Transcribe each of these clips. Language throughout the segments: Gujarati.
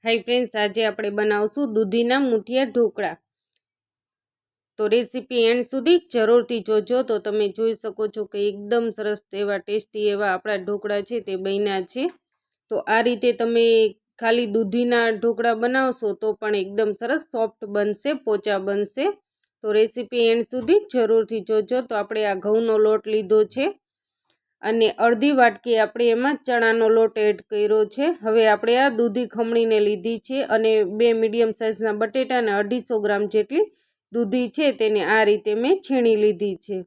હાય ફ્રેન્ડ્સ, આજે આપણે બનાવશું દૂધીના મુઠિયા ઢોકળા। તો રેસીપી એન્ડ સુધી જરૂરથી જોજો તો તમે જોઈ શકો છો કે એકદમ સરસ એવા ટેસ્ટી એવા આપણા ઢોકળા છે તે બન્યા છે। તો આ રીતે તમે ખાલી દૂધીના ઢોકળા બનાવશો તો પણ એકદમ સરસ સોફ્ટ બનશે, પોચા બનશે। તો રેસીપી એન્ડ સુધી જરૂરથી જોજો। તો આપણે આ ઘઉંનો લોટ લીધો છે અને અડધી વાટકી આપણે એમાં ચણાનો લોટ એડ કર્યો છે। હવે આપણે આ દૂધી ખમણીને લીધી છે અને 2 મીડિયમ સાઇઝના બટેટા અને 250 ગ્રામ જેટલી દૂધી છે તેને આ રીતે મેં છીણી લીધી છે।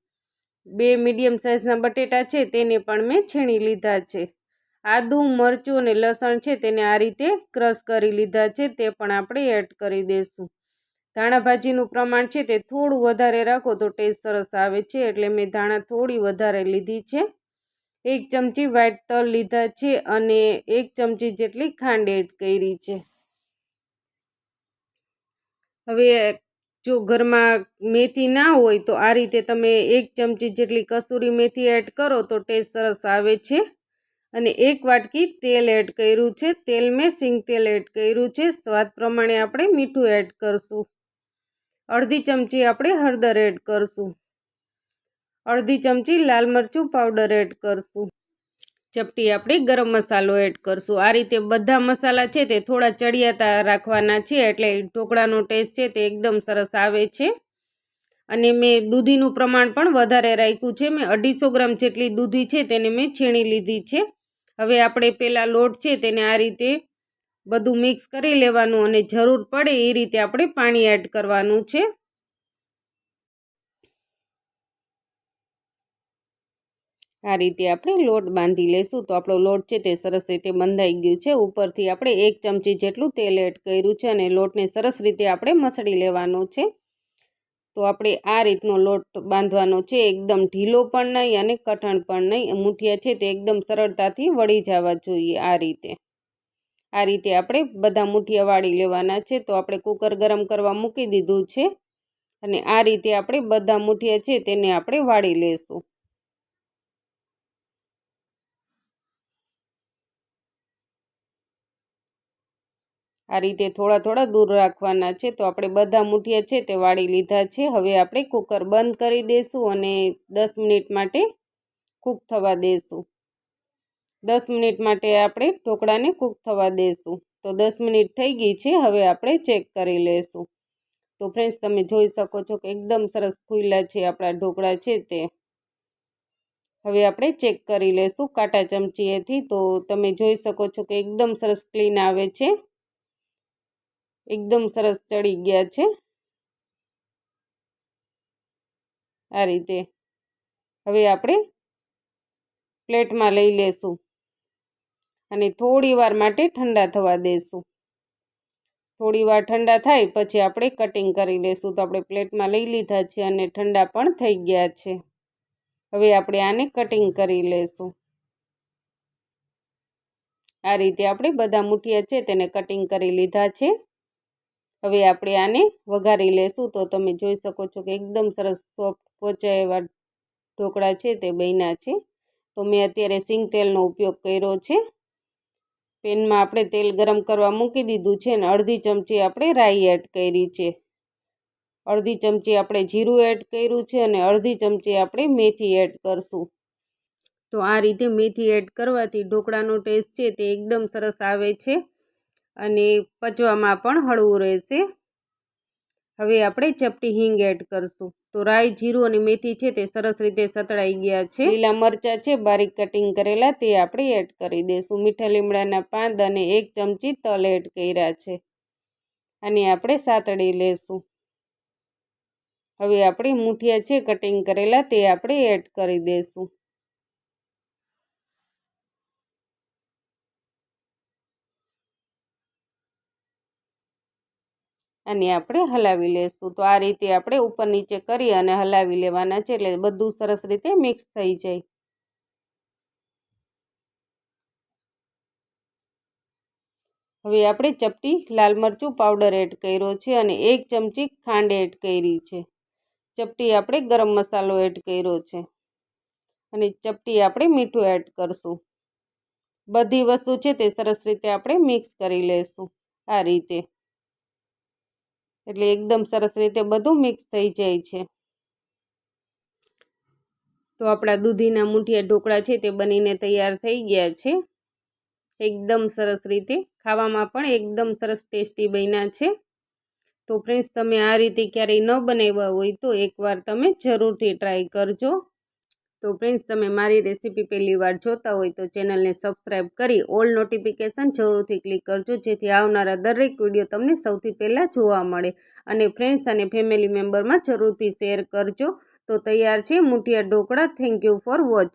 2 મીડિયમ સાઇઝના બટેટા છે તેને પણ મેં છીણી લીધા છે। આદુ, મરચું અને લસણ છે તેને આ રીતે ક્રશ કરી લીધા છે, તે પણ આપણે એડ કરી દઈશું। ધાણા ભાજીનું પ્રમાણ છે તે થોડું વધારે રાખો તો ટેસ્ટ સરસ આવે છે, એટલે મેં ધાણા થોડી વધારે લીધી છે। 1 ચમચી વ્હાઈટ તલ લીધા છે અને 1 ચમચી જેટલી ખાંડ એડ કરી છે। હવે જો ઘરમાં મેથી ના હોય તો આ રીતે તમે 1 ચમચી જેટલી કસૂરી મેથી એડ કરો તો ટેસ્ટ સરસ આવે છે। અને 1 વાટકી તેલ એડ કર્યું છે, તેલ મેં સિંગ તેલ એડ કર્યું છે। સ્વાદ પ્રમાણે આપણે મીઠું એડ કરશું। અડધી ચમચી આપણે હળદર એડ કરશું। અડધી ચમચી લાલ મરચું પાવડર એડ કરશું। ચપટી આપણે ગરમ મસાલો એડ કરશું। આ રીતે બધા મસાલા છે તે થોડા ચડિયાતા રાખવાના છે, એટલે ઢોકળાનો ટેસ્ટ છે તે એકદમ સરસ આવે છે। અને મેં દૂધીનું પ્રમાણ પણ વધારે રાખ્યું છે। મેં 250 ગ્રામ જેટલી દૂધી છે તેને મેં છીણી લીધી છે। હવે આપણે પેલા લોટ છે તેને આ રીતે બધું મિક્સ કરી લેવાનું અને જરૂર પડે એ રીતે આપણે પાણી એડ કરવાનું છે। આ રીતે આપણે લોટ બાંધી લઈશું તો આપણો લોટ છે તે સરસ રીતે બંધાઈ ગયું છે। ઉપરથી આપણે 1 ચમચી જેટલું તેલ એડ કર્યું છે અને લોટને સરસ રીતે આપણે મસળી લેવાનો છે। તો આપણે આ રીતનો લોટ બાંધવાનો છે, એકદમ ઢીલો પણ નહીં અને કઠણ પણ નહીં। મુઠિયા છે તે એકદમ સરળતાથી વળી જવા જોઈએ। આ રીતે આપણે બધા મુઠિયા વાળી લેવાના છે। તો આપણે કુકર ગરમ કરવા મૂકી દીધું છે અને આ રીતે આપણે બધા મુઠિયા છે તેને આપણે વાળી લેશું। આ રીતે થોડા થોડા દૂર રાખવાના છે। તો આપણે બધા મુઠિયા છે તે વાળી લીધા છે। હવે આપણે કુકર બંધ કરી દઈશું અને 10 મિનિટ માટે કૂક થવા દઈશું। 10 મિનિટ માટે આપણે ઢોકળાને કૂક થવા દઈશું। તો 10 મિનિટ થઈ ગઈ છે, હવે આપણે ચેક કરી લઈશું। તો ફ્રેન્ડ્સ, તમે જોઈ શકો છો કે એકદમ સરસ ફૂલ્યા છે આપણા ઢોકળા છે તે। હવે આપણે ચેક કરી લઈશું કાંટા ચમચીએથી। તો તમે જોઈ શકો છો કે એકદમ સરસ ક્લીન આવે છે, એકદમ સરસ ચડી ગયા છે। આ રીતે હવે આપણે પ્લેટમાં લઈ લેશું અને થોડી વાર માટે ઠંડા થવા દઈશું। થોડી વાર ઠંડા થાય પછી આપણે કટિંગ કરી લઈશું। તો આપણે પ્લેટમાં લઈ લીધા છે અને ઠંડા પણ થઈ ગયા છે। હવે આપણે આને કટિંગ કરી લઈશું। આ રીતે આપણે બધા મુઠિયા છે તેને કટિંગ કરી લીધા છે। હવે આપણે આને વઘારી લેશું। તો તમે જોઈ શકો છો કે એકદમ સરસ સોફ્ટ પોચા એવા ઢોકળા છે તે બન્યા છે। તો મેં અત્યારે સિંગ તેલનો ઉપયોગ કર્યો છે। પેનમાં આપણે તેલ ગરમ કરવા મૂકી દીધું છે અને અડધી ચમચી આપણે રાઈ એડ કરી છે, અડધી ચમચી આપણે જીરું એડ કર્યું છે અને અડધી ચમચી આપણે મેથી એડ કરશું। તો આ રીતે મેથી એડ કરવાથી ઢોકળાનો ટેસ્ટ છે તે એકદમ સરસ આવે છે અને પચવામાં પણ હળવું રહેશે। હવે આપણે ચપટી હિંગ એડ કરશું। તો રાઈ, જીરું અને મેથી છે તે સરસ રીતે સતળાઈ ગયા છે। લીલા મરચાં છે બારીક કટિંગ કરેલા તે આપણે એડ કરી દઈશું। મીઠા લીમડાના પાન અને 1 ચમચી તલ એડ કર્યા છે અને આપણે સાતળી લેશું। હવે આપણે મુઠિયા છે કટિંગ કરેલા તે આપણે એડ કરી દઈશું અને આપણે હલાવી લેશું। તો આ રીતે આપણે ઉપર નીચે કરી અને હલાવી લેવાના છે, એટલે બધું સરસ રીતે મિક્સ થઈ જાય। હવે આપણે ચપટી લાલ મરચું પાવડર એડ કર્યો છે અને 1 ચમચી ખાંડ એડ કરી છે। ચપટી આપણે ગરમ મસાલો એડ કર્યો છે અને ચપટી આપણે મીઠું એડ કરશું। બધી વસ્તુ છે તે સરસ રીતે આપણે મિક્સ કરી લઈશું। આ રીતે, એટલે એકદમ સરસ રીતે બધું મિક્સ થઈ જાય છે. તો આપણા દૂધીના મૂઠિયા ઢોકળા છે તે બનીને તૈયાર થઈ ગયા છે. એકદમ સરસ રીતે, ખાવામાં પણ એકદમ સરસ ટેસ્ટી બન્યા છે. તો ફ્રેન્ડ્સ, તમે આ રીતે ક્યારેય ન બનાવ્યા હોય તો એકવાર તમે જરૂરથી ટ્રાય કરજો. તો ફ્રેન્ડ્સ, તમે મારી રેસીપી પહેલી વાર જોતા હોય તો ચેનલને સબસ્ક્રાઈબ કરી ઓલ નોટિફિકેશન જરૂરથી ક્લિક કરજો, જેથી આવનારા દરેક વિડીયો તમને સૌથી પહેલાં જોવા મળે. અને ફ્રેન્ડ્સ અને ફેમિલી મેમ્બરમાં જરૂરથી શેર કરજો. તો તૈયાર છે muthiya dhokla. Thank you for watch.